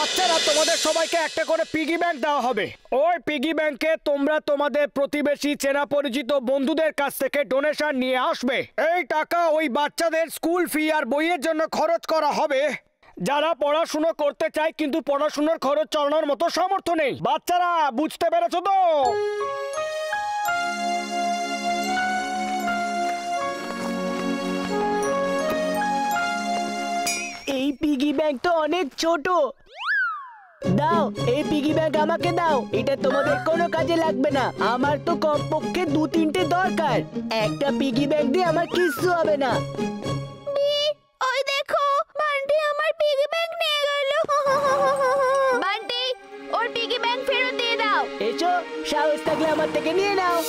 বাচ্চারা তোমাদের সবাইকে একটা করে পিগি ব্যাংক দেওয়া হবে। ওই পিগি ব্যাংকে তোমরা তোমাদের প্রতিবেশী, চেনা পরিচিত বন্ধুদের কাছ থেকে ডোনেশন নিয়ে আসবে। এই টাকা ওই বাচ্চাদের স্কুল ফি আর বইয়ের জন্য খরচ করা হবে। যারা পড়াশুনো করতে চায় কিন্তু পড়াশোনার খরচ চালানোর মতো সামর্থ্য নেই। বাচ্চারা বুঝতে পেরেছো তো? এই পিগি ব্যাংক তো অনেক ছোট। দাও, এই পিগি ব্যাংক আমাকে দাও। এটা তোমাদের কোনো কাজে লাগবে না। আমার তো কমপক্ষে 2-3টে দরকার। একটা পিগি ব্যাংক দিয়ে আমার কিচ্ছু হবে না। ওই দেখো, বান্টি আমার পিগি ব্যাংক নিয়ে গেল। বান্টি, ওর পিগি ব্যাংক ফেরত দিয়ে দাও। এসো, সাহস থাকলে আমার থেকে নিয়ে নাও।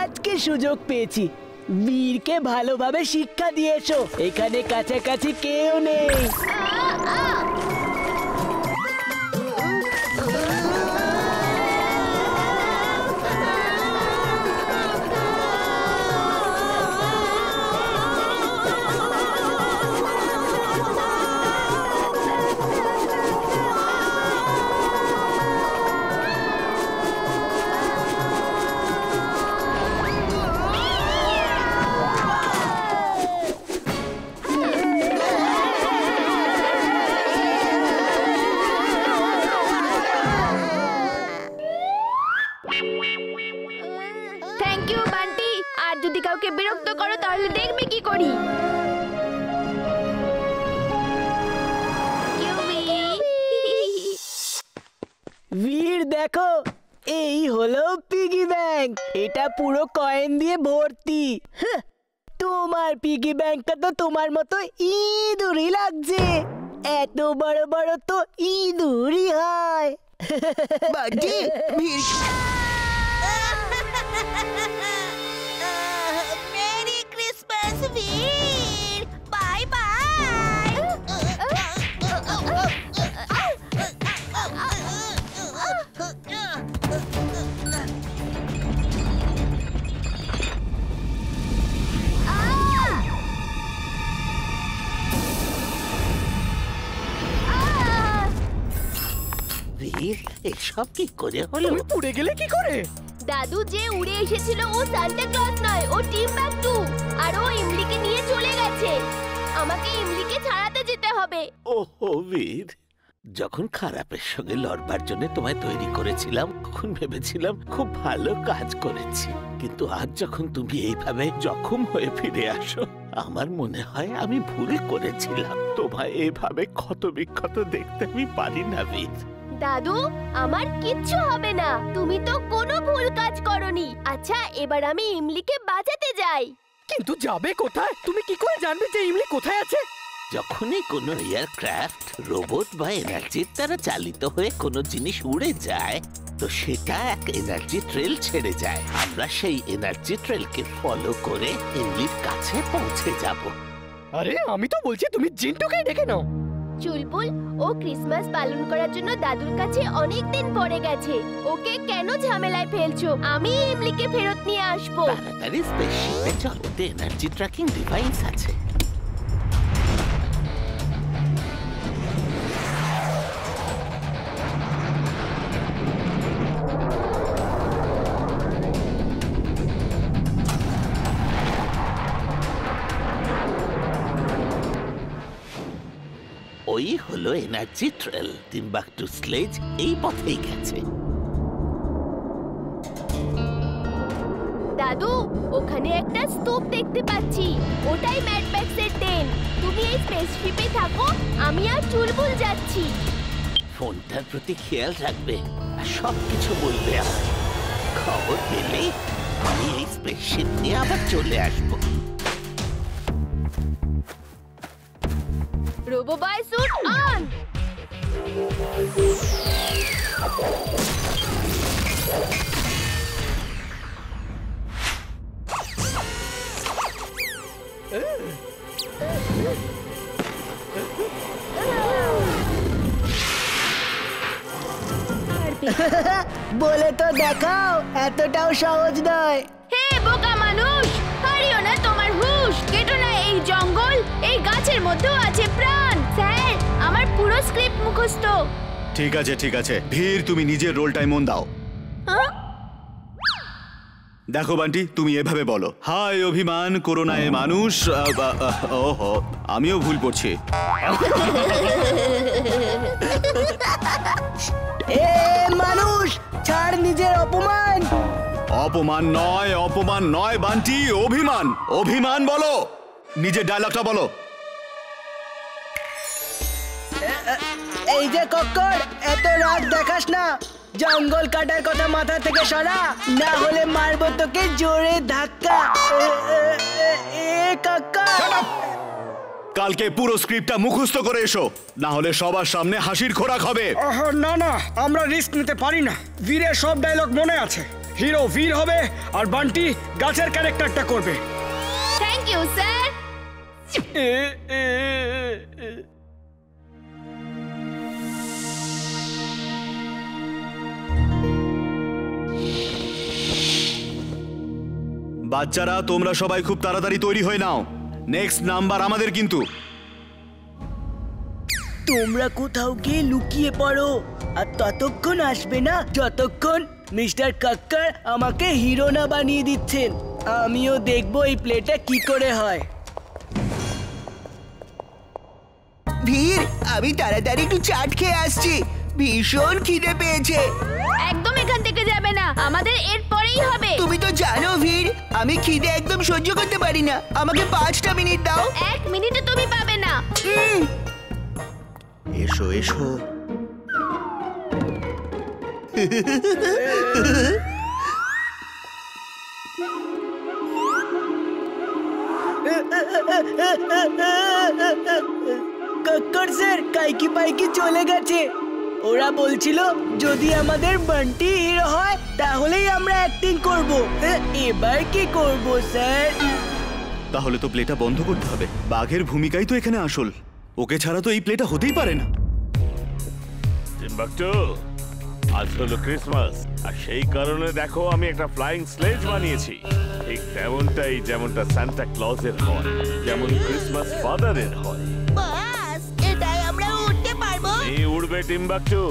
আজকে সুযোগ পেয়েছি। বীরকে ভালোভাবে শিক্ষা দিয়ে এসো। এখানে কাছাকাছি কেউ নেই। যদি কাউকে বিরক্ত করো তাহলে দেখবে কি করি। বীর দেখো, এই হলো পিগি ব্যাংক। এটা পুরো কয়েন দিয়ে ভর্তি। তোমার পিগি ব্যাংকটা তো তোমার মতো ইঁদুরই লাগছে। এত বড় বড় তো ইঁদুরই হয়। বান্টি, বীর মেরি ক্রিসমাস বীর, বাই বাই। বীর, এসব কি করে হলো? তুমি পুড়ে গেলে কি করে? দাদু যে উড়ে এসেছিল ও সান্টা ক্লজ নয়, ও টিম্বাকটু। আর ও ইমলিকে নিয়ে চলে গেছে। আমাকে ইমলিকে ছাড়াতে যেতে হবে। ওহো বীর, যখন খারাপের সঙ্গে লড়বার জন্য তোমায় তৈরি করেছিলাম তখন ভেবেছিলাম খুব ভালো কাজ করেছি। কিন্তু আজ যখন তুমি এইভাবে জখম হয়ে ফিরে আসো, আমার মনে হয় আমি ভুল করেছিলাম। তোমায় এইভাবে ক্ষত বিক্ষত দেখতে আমি পারি না বীর। দাদু, আমার কিচ্ছু হবে না। তুমি তো কোনো ভুল কাজ করনি। আচ্ছা, এবার আমি ইমলিকে বাঁচাতে যাই। কিন্তু যাবে কোথায়? তুমি কি করে জানবে যে ইমলি কোথায় আছে? যখনই কোনো এয়ারক্রাফট, রোবট বা এনার্জির দ্বারা চালিত হয়ে কোনো জিনিস উড়ে যায়, তো সেটা এক এনার্জি ট্রেল ছেড়ে যায়। আমরা সেই এনার্জি ট্রেলকে ফলো করে ইমলির কাছে পৌঁছে যাব। আরে আমি তো বলছি তুমি জিন্টুকে ডেকে নাও। চুলবুল, ও ক্রিসমাস পালন করার জন্য দাদুর কাছে অনেক দিন পরে গেছে। ওকে কেন ঝামেলায় ফেলছো? আমি ইমলিকে ফেরত নিয়ে আসবো। তাড়াতাড়ি স্পেসশিপে চলো, এনার্জি ট্র্যাকিং ডিভাইস আছে। ওই হলো এনার্জি ট্রেল। টিম্বাকটু স্লেজ এই পথেই গেছে। দাদু, দাদু, ওখানে একটা স্তূপ দেখতে পাচ্ছি। ওটাই ম্যাড ম্যাক্সের ডেন। তুমি এই স্পেসশিপে থাকো, আমি আর চুলবুল যাচ্ছি। ফোনটার প্রতি খেয়াল রাখবে আর সবকিছু বলবে আমায়। খবর পেলে আমি এই স্পেসশিপ নিয়ে আবার চলে আসবো। রোবোবাই স্যুট অন। বলে তো দেখাও, এতটাও সহজ নয়। হে বোকা মানুষ, হারিও না তোমার হুঁশ। কেটো না এই জঙ্গল, এই গাছের মধ্যেও আছে প্রাণ। স্যার, আমার পুরো স্ক্রিপ্ট মুখস্থ। ঠিক আছে ঠিক আছে, ভীর তুমি নিজের রোলটাই মন দাও। হ্যাঁ? দেখো বান্টি, তুমি এভাবে বলো, হাই অভিমান, করোনায় মানুষ। ওহো, আমিও ভুল করছি। এ মানুষ, ছাড় নিজের অপমান। অপমান নয় বান্টি, অভিমান। অভিমান বলো, নিজের ডায়লগটা বলো। এই যে কক্কর, এত রাত দেখাস না। জঙ্গল কাটার কথা মাথা থেকে সরা, না হলে মারবো তোকে জোরে ধাক্কা। এ কক্কর, কালকে পুরো স্ক্রিপ্টটা মুখস্থ করে এসো, না হলে সবার সামনে হাসির খোরাক হবে। না না, আমরা রিস্ক নিতে পারি না। বীরের সব ডায়লগ মনে আছে। হিরো বীর হবে আর বান্টি গাছের ক্যারেক্টারটা করবে। Thank you sir. বাচ্চারা, তোমরা সবাই খুব তাড়াতাড়ি তৈরি হয়ে নাও। নেক্সট নাম্বার আমাদের কিন্তু। তোমরা কোথাও গিয়ে লুকিয়ে পড়ো, আর ততক্ষণ আসবে না যতক্ষণ মিস্টার কাক্কার আমাকে হিরো না বানিয়ে দিচ্ছেন। আমিও দেখবো এই প্লেটা কি করে হয়। ভীর, আমি তাড়াতাড়ি একটু চাট খেয়ে আসছি, ভীষণ খিদে পেয়েছে। একদম এখান থেকে যাবে না, আমাদের এর পরেই হবে। তুমি তো জানো ভীর, আমি খিদে একদম সহ্য করতে পারি না। আমাকে 5টা মিনিট দাও। 1 মিনিটে তুমি পাবে না। এসো এসো। কাক্কর স্যার কাইকি পাইকি চলে গেছে। ওরা বলছিল যদি আমাদের বান্টি হিরো হয় তাহলেই আমরা অ্যাক্টিং করব। এবার কি করব স্যার? তাহলে তো প্লেটা বন্ধ করতে হবে। বাঘের ভূমিকাই তো এখানে আসল, ওকে ছাড়া তো এই প্লেটা হতেই পারে না। টিম্বাকটু, আজ হলো ক্রিসমাস, আর সেই কারণে দেখো আমি একটা ফ্লাইং স্লেজ বানিয়েছি। ঠিক তেমনটাই যেমনটা সান্টা ক্লজের হয়, যেমন ক্রিসমাস ফাদারের হয়। বাস, এটাই আমরা উঠতে পারবো। তুমি উড়বে টিম্বাকটু,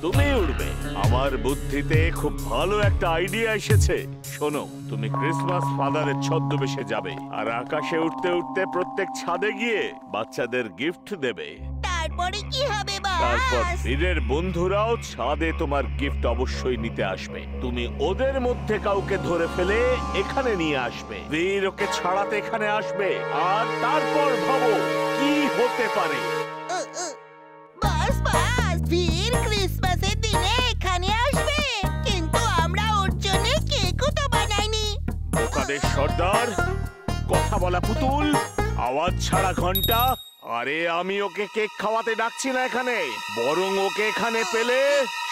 তুমি উড়বে। আমার বুদ্ধিতে খুব ভালো একটা আইডিয়া এসেছে। শোনো, তুমি ক্রিসমাস ফাদারের ছদ্মবেশে যাবে আর আকাশে উঠতে উঠতে প্রত্যেক ছাদে গিয়ে বাচ্চাদের গিফট দেবে। তারপরে কি হবে তারপর বাস? বীরের বন্ধুরাও ছাদে তোমার গিফট অবশ্যই নিতে আসবে। তুমি ওদের মধ্যে কাউকে ধরে ফেলে এখানে নিয়ে আসবে। বীর ওকে ছাড়াতে এখানে আসবে, আর তারপর ভাবো কি হতে পারে। বাস, ভীর ক্রিসমাসের দিনে এখানে আসবে, কিন্তু আমরা ওর জন্য কেকও তো বানাইনি। বোকাদের সর্দার, কথা বলা পুতুল, আওয়াজ ছাড়া ঘন্টা। আরে আমি ওকে কেক খাওয়াতে ডাকছি না এখানে, বরং ওকে এখানে পেলে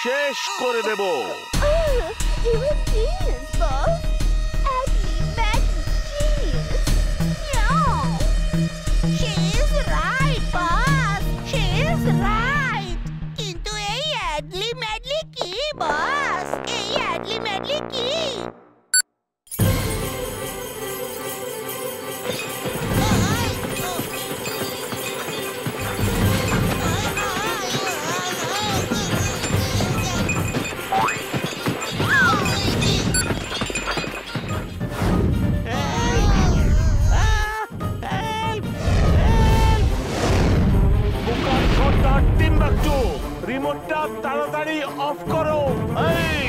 শেষ করে দেব। Even genius, boss. Mad genius. Yeah. She is right, boss. She is right. কিন্তু এই অ্যাডলি ম্যাডলি কি বস? এই অ্যাডলি ম্যাডলি কি? বোকার সর্দার টিম্বাকটু, রিমোটটা তাড়াতাড়ি অফ করো। এই